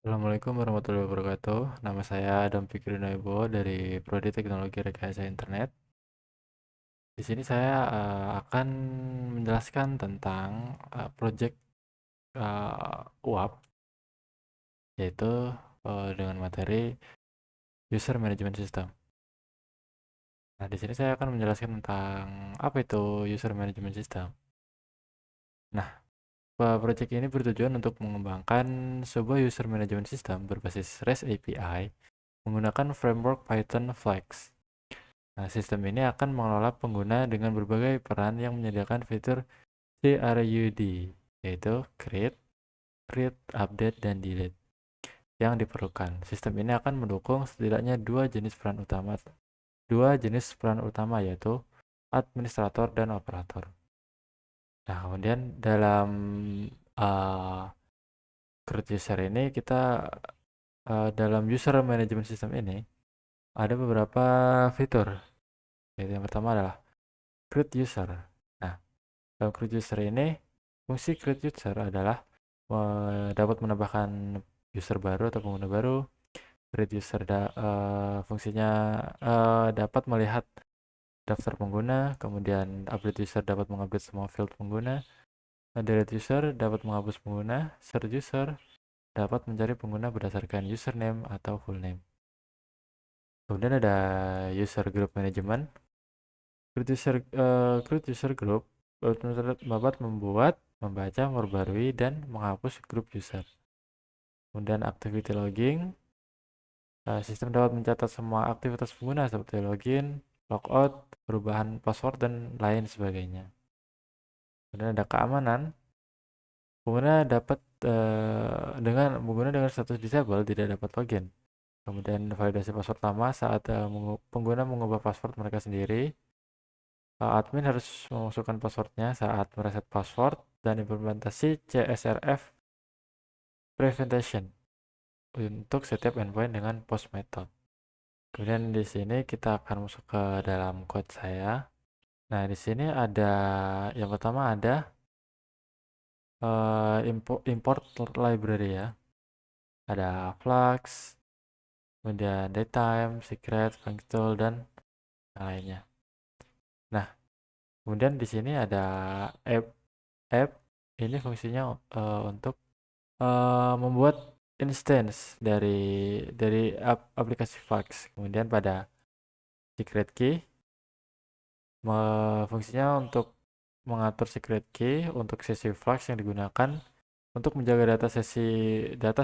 Assalamualaikum warahmatullahi wabarakatuh. Nama saya Adam Fikri Noibo dari Prodi Teknologi Rekayasa Internet. Di sini saya akan menjelaskan tentang proyek UAP, yaitu dengan materi User Management System. Nah, di sini saya akan menjelaskan tentang apa itu User Management System. Nah, proyek ini bertujuan untuk mengembangkan sebuah User Management System berbasis REST API menggunakan framework Python Flex. Nah, sistem ini akan mengelola pengguna dengan berbagai peran yang menyediakan fitur CRUD, yaitu create, read, update, dan delete yang diperlukan. Sistem ini akan mendukung setidaknya dua jenis peran utama yaitu administrator dan operator. Nah, kemudian dalam uh, create user ini dalam user management system ini ada beberapa fitur. Yaitu yang pertama adalah create user. Nah, dalam create user ini, fungsi create user adalah dapat menambahkan user baru atau pengguna baru. Create user fungsinya dapat melihat daftar pengguna, kemudian update user dapat mengupdate semua field pengguna, delete user dapat menghapus pengguna, search user dapat mencari pengguna berdasarkan username atau full name. Kemudian ada user group management. Create user group dapat membuat, membaca, memperbarui, dan menghapus grup user. Kemudian activity logging, sistem dapat mencatat semua aktivitas pengguna seperti login, logout, perubahan password, dan lain sebagainya. Kemudian ada keamanan, pengguna dapat pengguna dengan status disable tidak dapat login. Kemudian validasi password lama saat pengguna mengubah password mereka sendiri. Admin harus memasukkan passwordnya saat mereset password dan implementasi CSRF prevention untuk setiap endpoint dengan post method. Kemudian di sini kita akan masuk ke dalam code saya. Nah, di sini ada yang pertama ada import library ya. Ada Flux, kemudian Datetime, Secret, Functional, dan yang lainnya. Nah, kemudian di sini ada app. Ini fungsinya untuk membuat instance dari aplikasi Flux. Kemudian pada secret key fungsinya untuk mengatur secret key untuk sesi Flux yang digunakan untuk menjaga data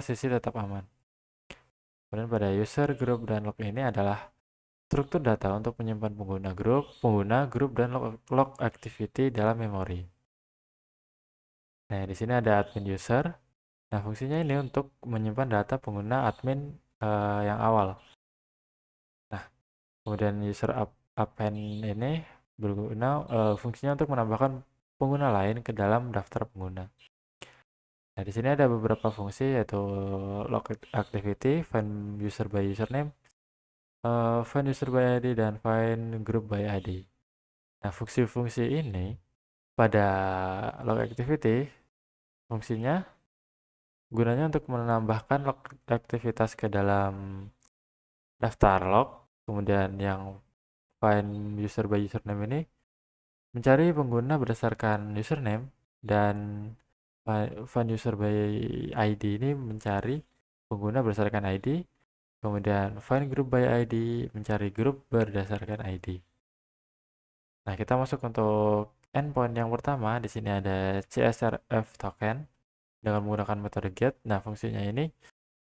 sesi tetap aman. Kemudian pada user group dan log ini adalah struktur data untuk menyimpan pengguna grup dan log activity dalam memori. Nah, di sini ada admin user. Nah, fungsinya ini untuk menyimpan data pengguna admin yang awal. Nah, kemudian user append ini berguna fungsinya untuk menambahkan pengguna lain ke dalam daftar pengguna. Nah, di sini ada beberapa fungsi yaitu log activity, find user by username, find user by ID, dan find group by ID. Nah, fungsi-fungsi ini pada log activity fungsinya gunanya untuk menambahkan log aktivitas ke dalam daftar log, kemudian yang find user by username ini mencari pengguna berdasarkan username, dan find user by ID ini mencari pengguna berdasarkan ID, kemudian find group by ID mencari grup berdasarkan ID. Nah, kita masuk untuk endpoint yang pertama. Di sini ada CSRF token dengan menggunakan metode get. Nah, fungsinya ini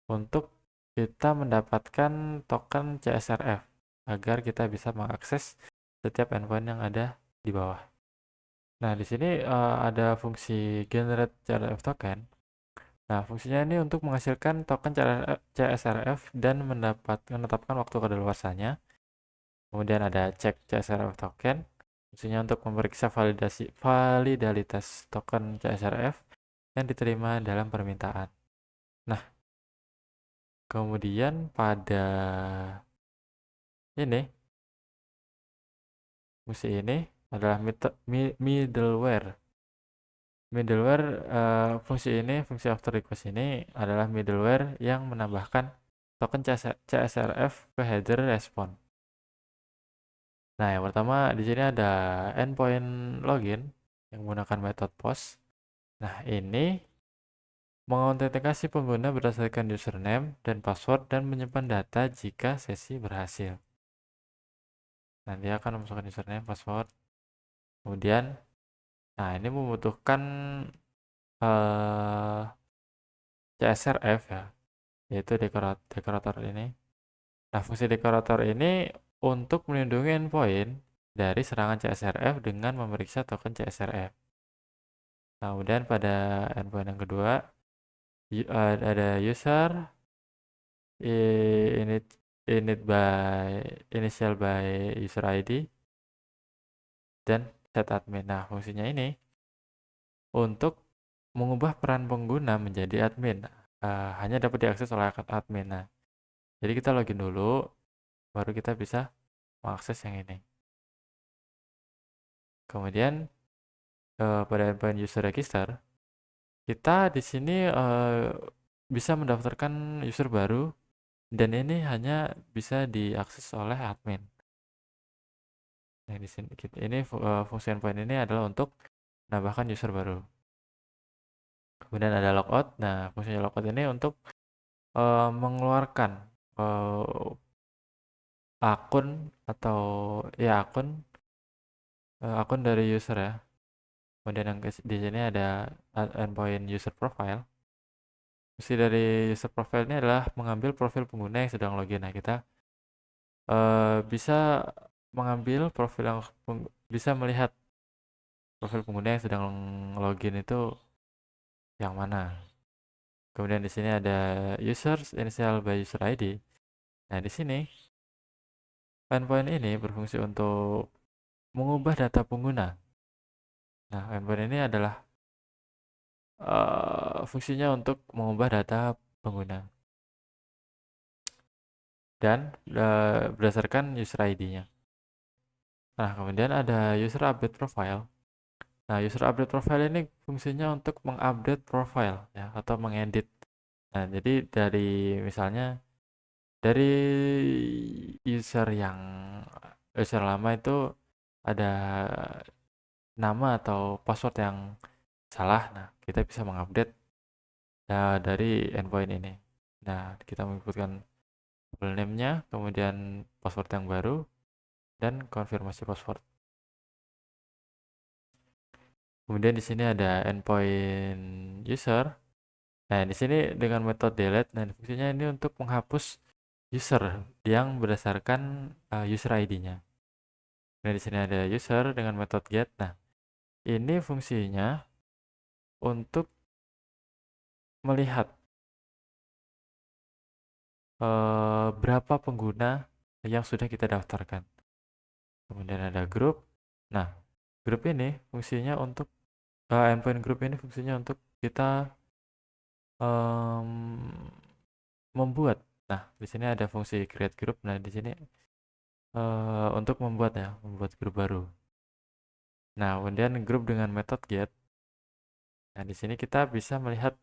untuk kita mendapatkan token CSRF agar kita bisa mengakses setiap endpoint yang ada di bawah. Nah, di sini ada fungsi generate CSRF token. Nah, fungsinya ini untuk menghasilkan token CSRF dan menetapkan waktu kadaluarsanya. Kemudian ada check CSRF token. Fungsinya untuk memeriksa validalitas token CSRF yang diterima dalam permintaan. Nah, kemudian pada ini fungsi ini adalah middleware. Middleware fungsi after request ini adalah middleware yang menambahkan token CSRF ke header respon. Nah, yang pertama di sini ada endpoint login yang menggunakan metode post. Nah, ini mengautentikasi pengguna berdasarkan username dan password dan menyimpan data jika sesi berhasil. Nanti akan memasukkan username, password. Kemudian, nah ini membutuhkan eh, CSRF ya, yaitu dekorator ini. Nah, fungsi dekorator ini untuk melindungi endpoint dari serangan CSRF dengan memeriksa token CSRF. Nah, kemudian pada endpoint yang kedua, ada user init init by initial by user ID dan set admin. Nah, fungsinya ini untuk mengubah peran pengguna menjadi admin. Hanya dapat diakses oleh admin. Nah, jadi kita login dulu, baru kita bisa mengakses yang ini. Kemudian pada endpoint user register, kita di sini bisa mendaftarkan user baru dan ini hanya bisa diakses oleh admin. Nah, di sini ini fungsi endpoint ini adalah untuk menambahkan user baru. Kemudian ada logout. Nah, fungsinya logout ini untuk mengeluarkan akun atau ya akun dari user ya. Kemudian yang di sini ada endpoint user profile. Fungsi dari user profile ini adalah mengambil profil pengguna yang sedang login. Nah, kita bisa mengambil profil yang bisa melihat profil pengguna yang sedang login itu yang mana. Kemudian di sini ada users initial by user ID. Nah, di sini endpoint ini berfungsi untuk mengubah data pengguna. Nah, endpoint ini adalah fungsinya untuk mengubah data pengguna dan berdasarkan user ID-nya. Nah, kemudian ada user update profile. Nah, user update profile ini fungsinya untuk mengupdate profile ya atau mengedit. Nah, jadi dari misalnya dari user lama itu ada nama atau password yang salah. Nah, kita bisa mengupdate dari endpoint ini. Nah, kita menginputkan full name-nya, kemudian password yang baru, dan konfirmasi password. Kemudian di sini ada endpoint user. Nah, di sini dengan metode delete, nah fungsinya ini untuk menghapus user yang berdasarkan user ID-nya. Nah, di sini ada user dengan metode get. Nah, ini fungsinya untuk melihat berapa pengguna yang sudah kita daftarkan. Kemudian ada grup. Nah, grup ini fungsinya untuk endpoint group ini fungsinya untuk kita membuat. Nah, di sini ada fungsi create group. Nah, di sini untuk membuat grup baru. Nah, kemudian grup dengan metode get. Nah, di sini kita bisa melihat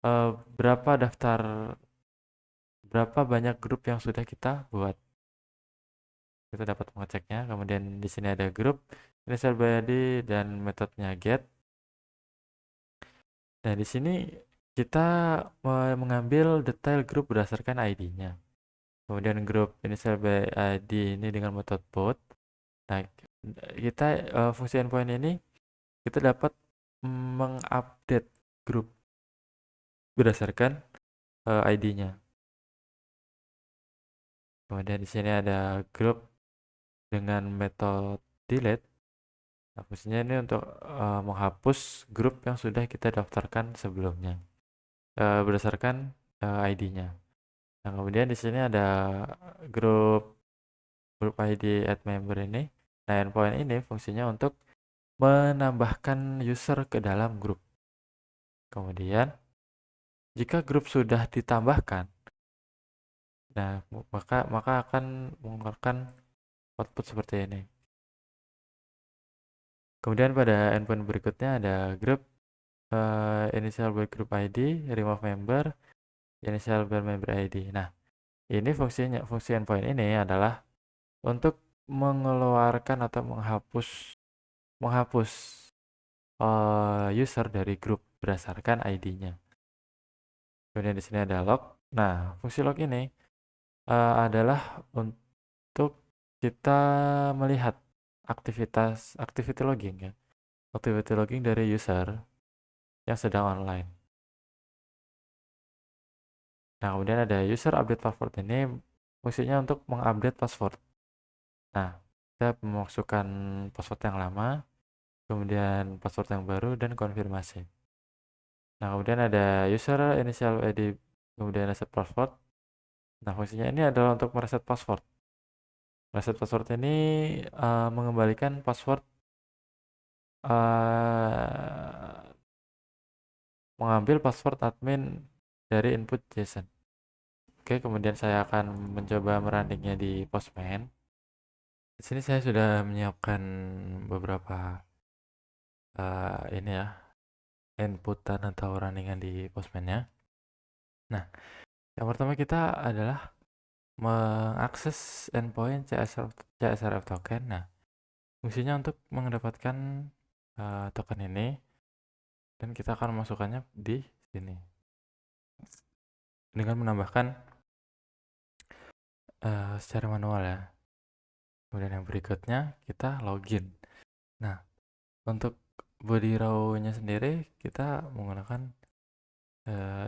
uh, berapa daftar berapa banyak grup yang sudah kita buat. Kita dapat mengeceknya. Kemudian di sini ada grup initial by ID dan metodenya get. Nah, di sini kita mengambil detail grup berdasarkan ID-nya. Kemudian grup initial by ID ini dengan metode put. Nah, kita fungsi endpoint ini kita dapat mengupdate grup berdasarkan ID-nya. Kemudian di sini ada grup dengan metode delete. Nah, fungsinya ini untuk menghapus grup yang sudah kita daftarkan sebelumnya berdasarkan ID-nya. Nah, kemudian di sini ada grup grup ID add member ini. Nah, endpoint ini fungsinya untuk menambahkan user ke dalam grup. Kemudian, jika grup sudah ditambahkan, nah maka akan mengeluarkan output seperti ini. Kemudian pada endpoint berikutnya ada grup initial by group ID, remove member, initial by member ID. Nah, ini fungsi endpoint ini adalah untuk mengeluarkan atau menghapus user dari grup berdasarkan ID-nya. Kemudian di sini ada log. Nah, fungsi log ini adalah untuk kita melihat activity logging ya. Activity logging dari user yang sedang online. Nah, kemudian ada user update password ini fungsinya untuk mengupdate password. Nah, kita memasukkan password yang lama, kemudian password yang baru, dan konfirmasi. Nah, kemudian ada user initial ID, kemudian reset password. Nah, fungsinya ini adalah untuk mereset password. Reset password ini mengembalikan password, mengambil password admin dari input JSON. Oke, kemudian saya akan mencoba merunningnya di Postman. Di sini saya sudah menyiapkan beberapa ini ya, inputan atau runningan di Postman-nya. Nah, yang pertama kita adalah mengakses endpoint CSRF token. Nah, fungsinya untuk mendapatkan token ini, dan kita akan memasukkannya di sini dengan menambahkan secara manual ya. Kemudian yang berikutnya kita login. Nah, untuk body row-nya sendiri kita menggunakan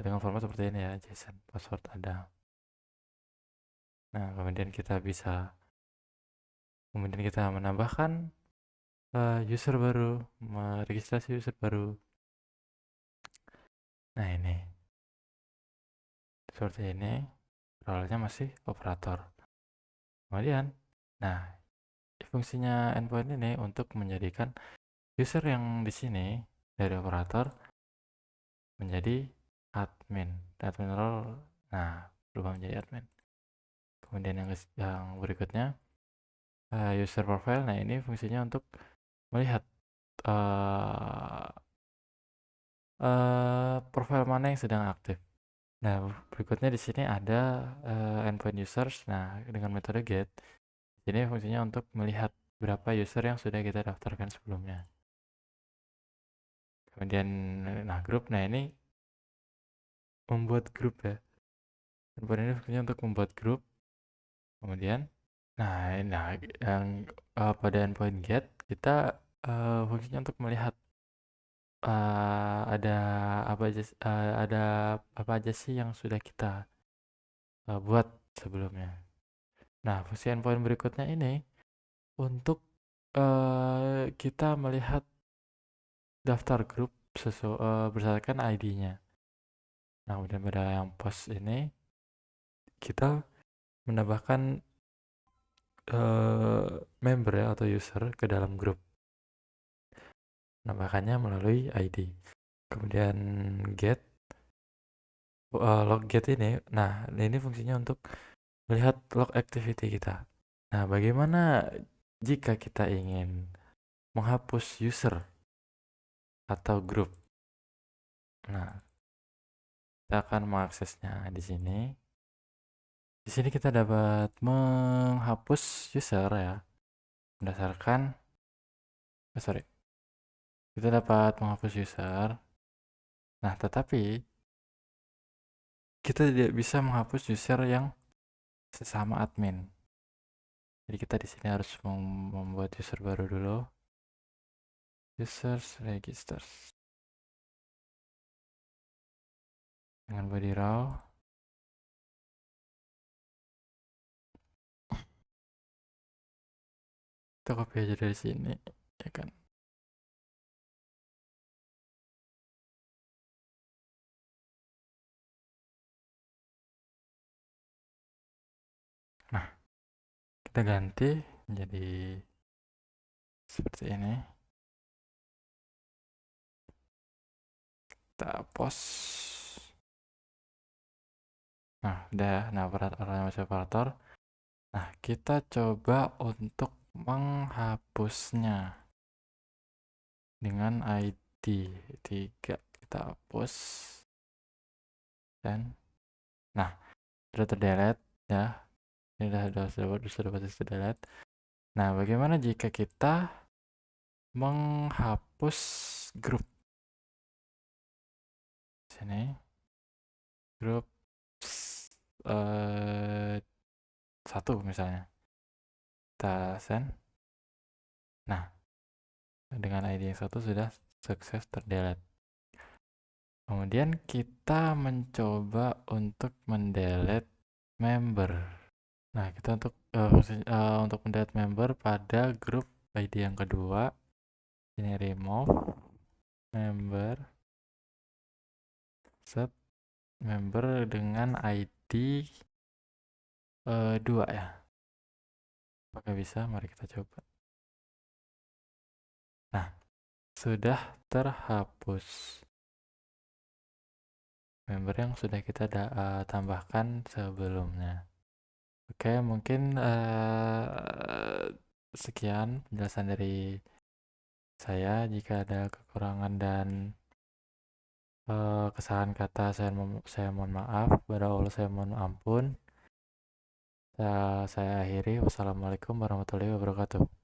dengan format seperti ini ya, JSON password ada. Nah, kemudian kita menambahkan user baru, meregistrasi user baru. Nah, ini seperti ini, role-nya masih operator. Kemudian, nah, fungsinya endpoint ini untuk menjadikan user yang di sini dari operator menjadi admin role. Nah, berubah menjadi admin. Kemudian yang berikutnya user profile. Nah, ini fungsinya untuk melihat profil mana yang sedang aktif. Nah, berikutnya di sini ada endpoint users. Nah, dengan metode get, ini fungsinya untuk melihat berapa user yang sudah kita daftarkan sebelumnya. Kemudian, nah, grup. Nah, ini membuat grup ya. Endpoint ini fungsinya untuk membuat grup. Kemudian, nah yang pada endpoint get kita fungsinya untuk melihat ada apa aja sih yang sudah kita buat sebelumnya. Nah, fungsi endpoint berikutnya ini untuk kita melihat daftar grup berdasarkan ID-nya. Nah, kemudian pada yang post ini kita menambahkan member ya atau user ke dalam grup. Menambahkannya melalui ID. Kemudian get log get ini. Nah, ini fungsinya untuk melihat log activity kita. Nah, bagaimana jika kita ingin menghapus user atau grup? Nah, kita akan mengaksesnya di sini. Di sini kita dapat menghapus user ya, berdasarkan kita dapat menghapus user. Nah, tetapi kita tidak bisa menghapus user yang sesama admin. Jadi kita di sini harus membuat user baru dulu. Users registers dengan body row. Kita copy aja dari sini, ya kan? Nah, kita ganti menjadi seperti ini. Kita post. Nah, udah. Nah, orangnya masih operator. Nah, kita coba untuk menghapusnya dengan ID 3. kita hapus dan nah sudah terdelete ya, ini sudah pasti terdelete. Nah, bagaimana jika kita menghapus grup sini, grup satu misalnya, kita send. Nah, dengan ID yang satu sudah sukses terdelete. Kemudian kita mencoba untuk mendelete member. Nah, kita untuk mendelete member pada grup ID yang kedua, ini remove member, set member dengan ID 2 ya. Apakah bisa? Mari kita coba. Nah, sudah terhapus member yang sudah kita tambahkan sebelumnya. Oke, mungkin sekian penjelasan dari saya. Jika ada kekurangan dan kesalahan kata, saya mohon maaf. Kepada Allah saya mohon ampun. Saya akhiri. Wassalamualaikum warahmatullahi wabarakatuh.